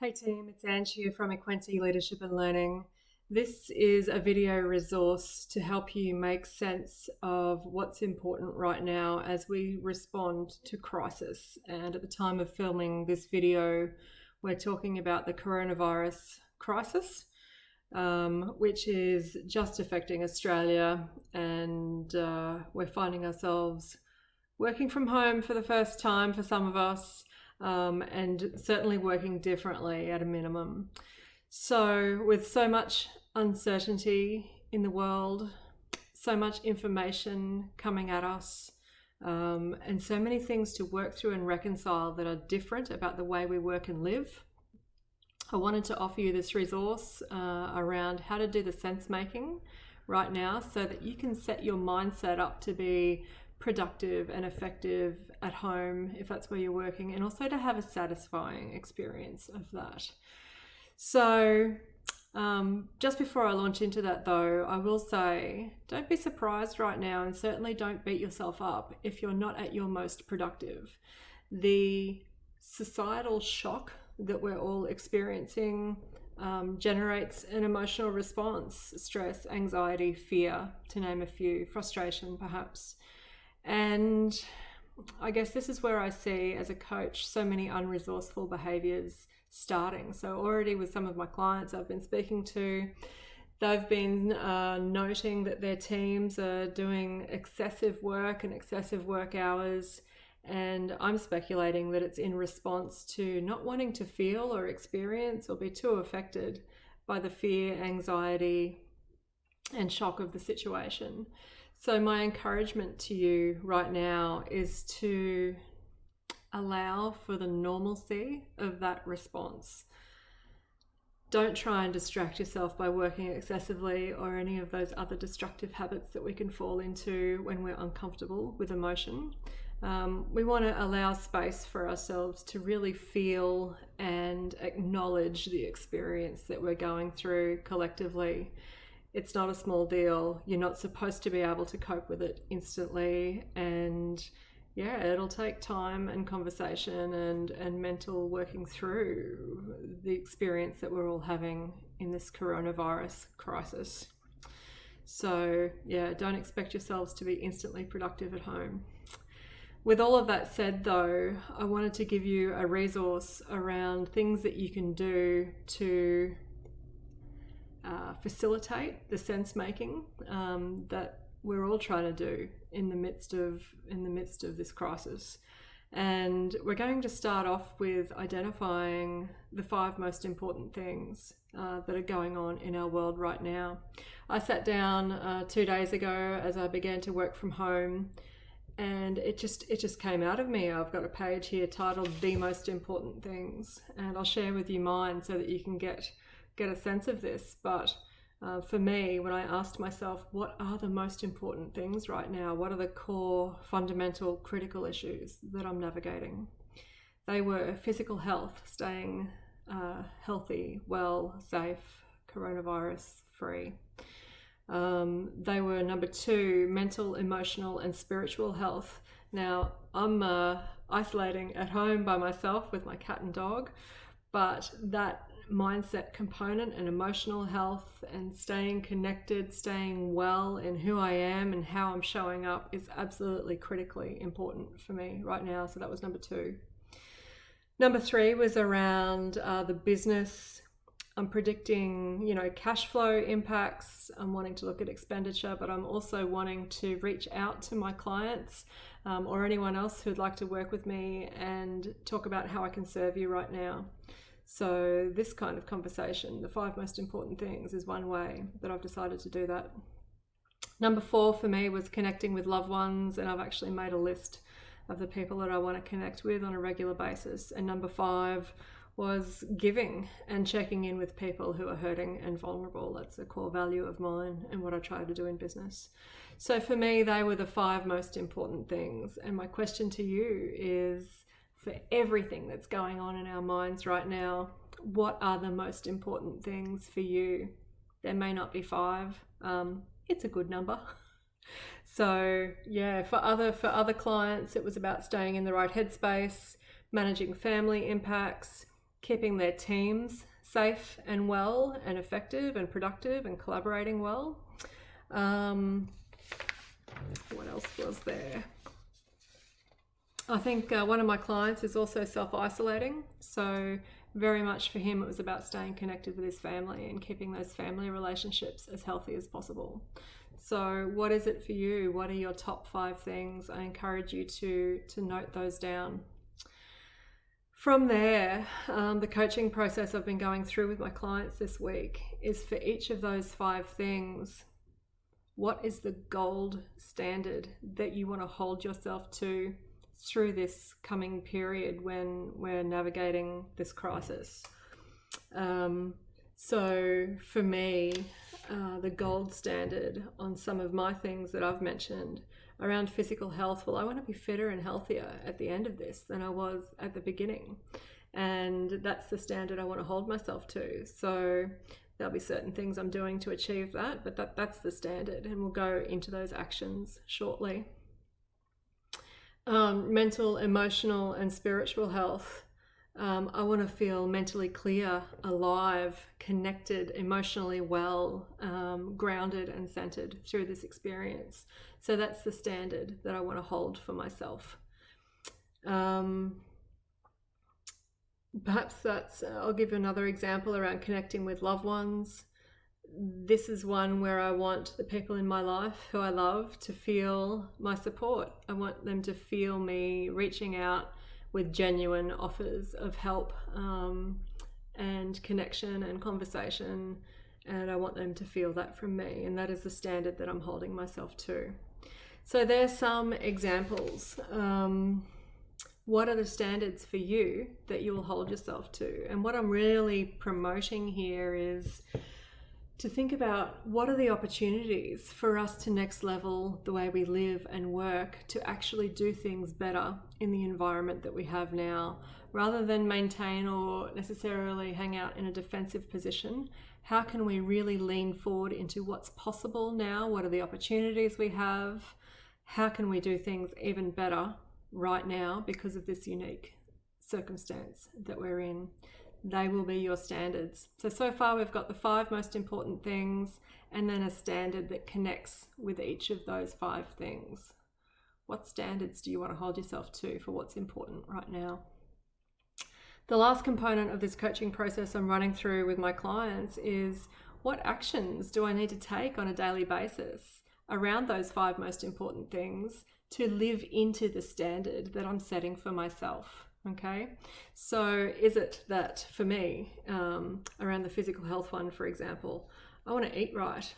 Hey team, it's Ange here from Equenti Leadership and Learning. This is a video resource to help you make sense of what's important right now as we respond to crisis. And at the time of filming this video, we're talking about the coronavirus crisis, which is just affecting Australia. And we're finding ourselves working from home for the first time for some of us, and certainly working differently at a minimum. So, with so much uncertainty in the world, so much information coming at us, and so many things to work through and reconcile that are different about the way we work and live, I wanted to offer you this resource around how to do the sense making right now so that you can set your mindset up to be productive and effective at home if that's where you're working, and also to have a satisfying experience of that. So just before I launch into that though, I will say don't be surprised right now, and certainly don't beat yourself up if you're not at your most productive. The societal shock that we're all experiencing generates an emotional response: stress, anxiety, fear, to name a few, frustration perhaps. And I guess this is where I see, as a coach, so many unresourceful behaviors starting. So already with some of my clients I've been speaking to, they've been noting that their teams are doing excessive work and excessive work hours. And I'm speculating that it's in response to not wanting to feel or experience or be too affected by the fear, anxiety, and shock of the situation. So my encouragement to you right now is to allow for the normalcy of that response. Don't try and distract yourself by working excessively or any of those other destructive habits that we can fall into when we're uncomfortable with emotion. We want to allow space for ourselves to really feel and acknowledge the experience that we're going through collectively. It's not a small deal. You're not supposed to be able to cope with it instantly. And yeah, it'll take time and conversation and mental working through the experience that we're all having in this coronavirus crisis. So yeah, don't expect yourselves to be instantly productive at home. With all of that said though, I wanted to give you a resource around things that you can do to facilitate the sense making that we're all trying to do in the midst of this crisis. And we're going to start off with identifying the 5 most important things that are going on in our world right now. I sat down 2 days ago as I began to work from home, and it just came out of me. I've got a page here titled "The Most Important Things," and I'll share with you mine so that you can get a sense of this. But for me, when I asked myself, what are the most important things right now? What are the core, fundamental, critical issues that I'm navigating? They were physical health, staying healthy, well, safe, coronavirus free. They were number 2, mental, emotional, and spiritual health. Now, I'm isolating at home by myself with my cat and dog, but that mindset component and emotional health and staying connected, staying well in who I am and how I'm showing up is absolutely critically important for me right now. So that was number 2. Number 3 was around the business. I'm predicting, cash flow impacts. I'm wanting to look at expenditure, but I'm also wanting to reach out to my clients or anyone else who'd like to work with me and talk about how I can serve you right now. So this kind of conversation, the 5 most important things, is one way that I've decided to do that. Number 4 for me was connecting with loved ones, and I've actually made a list of the people that I want to connect with on a regular basis. And number 5 was giving and checking in with people who are hurting and vulnerable. That's a core value of mine and what I try to do in business. So for me, they were the 5 most important things. And my question to you is, for everything that's going on in our minds right now, what are the most important things for you? There may not be 5. It's a good number. So yeah, for other clients, it was about staying in the right headspace, managing family impacts, keeping their teams safe and well and effective and productive and collaborating well. What else was there? I think one of my clients is also self-isolating. So very much for him, it was about staying connected with his family and keeping those family relationships as healthy as possible. So what is it for you? What are your top 5 things? I encourage you to note those down. From there, the coaching process I've been going through with my clients this week is for each of those 5 things, what is the gold standard that you want to hold yourself to through this coming period when we're navigating this crisis? So for me, the gold standard on some of my things that I've mentioned around physical health, well, I want to be fitter and healthier at the end of this than I was at the beginning. And that's the standard I want to hold myself to. So there'll be certain things I'm doing to achieve that, but that's the standard, and we'll go into those actions shortly. Mental, emotional, and spiritual health. I want to feel mentally clear, alive, connected, emotionally well, grounded and centered through this experience. So that's the standard that I want to hold for myself. Perhaps I'll give you another example around connecting with loved ones. This is one where I want the people in my life who I love to feel my support. I want them to feel me reaching out with genuine offers of help and connection and conversation, and I want them to feel that from me, and that is the standard that I'm holding myself to. So there's some examples. What are the standards for you that you will hold yourself to? And what I'm really promoting here is to think about what are the opportunities for us to next level the way we live and work, to actually do things better in the environment that we have now, rather than maintain or necessarily hang out in a defensive position. How can we really lean forward into what's possible now? What are the opportunities we have? How can we do things even better right now because of this unique circumstance that we're in? They will be your standards. So far we've got the 5 most important things and then a standard that connects with each of those 5 things. What standards do you want to hold yourself to for what's important right now? The last component of this coaching process I'm running through with my clients is what actions do I need to take on a daily basis around those 5 most important things to live into the standard that I'm setting for myself. Okay, so is it that for me, around the physical health one, for example, I want to eat right,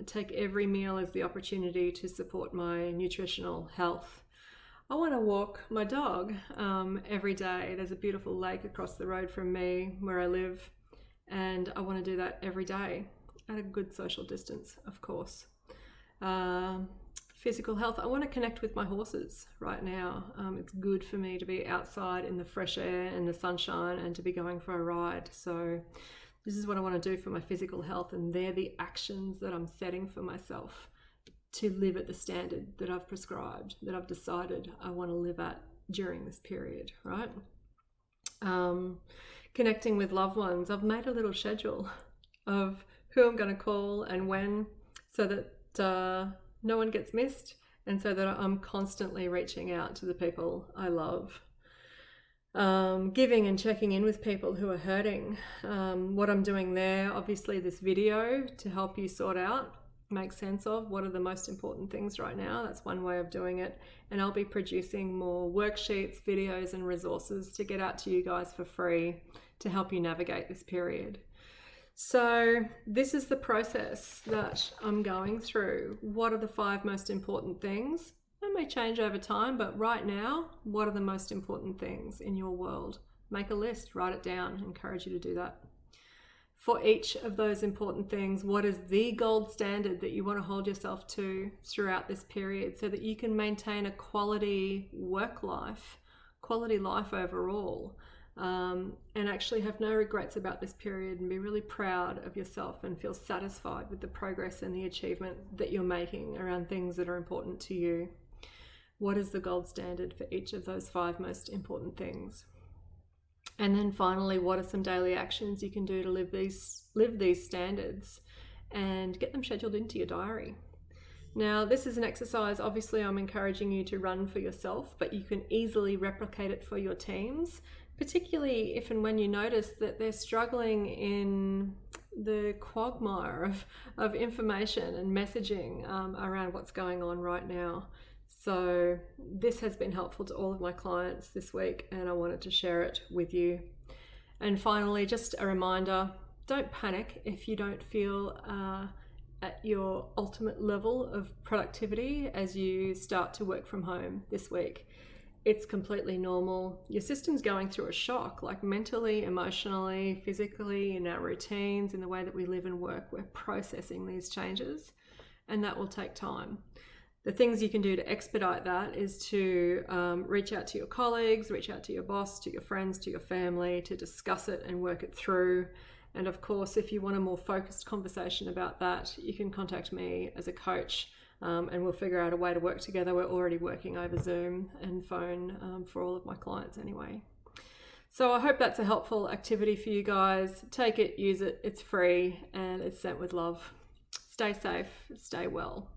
take every meal as the opportunity to support my nutritional health. I want to walk my dog every day. There's a beautiful lake across the road from me where I live, and I want to do that every day at a good social distance, of course. Physical health, I want to connect with my horses right now. It's good for me to be outside in the fresh air and the sunshine and to be going for a ride. So this is what I want to do for my physical health, and they're the actions that I'm setting for myself to live at the standard that I've prescribed, that I've decided I want to live at during this period, right? Connecting with loved ones, I've made a little schedule of who I'm going to call and when, so that no one gets missed, and so that I'm constantly reaching out to the people I love. Giving and checking in with people who are hurting. What I'm doing there, obviously this video to help you sort out, make sense of what are the most important things right now. That's one way of doing it. And I'll be producing more worksheets, videos, and resources to get out to you guys for free to help you navigate this period. So this is the process that I'm going through. What are the 5 most important things? It may change over time, but right now, what are the most important things in your world? Make a list, write it down. I encourage you to do that. For each of those important things, what is the gold standard that you want to hold yourself to throughout this period so that you can maintain a quality work life, quality life overall? And actually have no regrets about this period and be really proud of yourself and feel satisfied with the progress and the achievement that you're making around things that are important to you. What is the gold standard for each of those 5 most important things? And then finally, what are some daily actions you can do to live these standards and get them scheduled into your diary? Now, this is an exercise, obviously I'm encouraging you to run for yourself, but you can easily replicate it for your teams, particularly if and when you notice that they're struggling in the quagmire of information and messaging around what's going on right now. So this has been helpful to all of my clients this week, and I wanted to share it with you. And finally, just a reminder, don't panic if you don't feel at your ultimate level of productivity as you start to work from home this week. It's completely normal. Your system's going through a shock, like mentally, emotionally, physically, in our routines, in the way that we live and work. We're processing these changes, and that will take time. The things you can do to expedite that is to reach out to your colleagues, reach out to your boss, to your friends, to your family, to discuss it and work it through. And of course, if you want a more focused conversation about that, you can contact me as a coach, and we'll figure out a way to work together. We're already working over Zoom and phone for all of my clients anyway. So I hope that's a helpful activity for you guys. Take it, use it, it's free, and it's sent with love. Stay safe, stay well.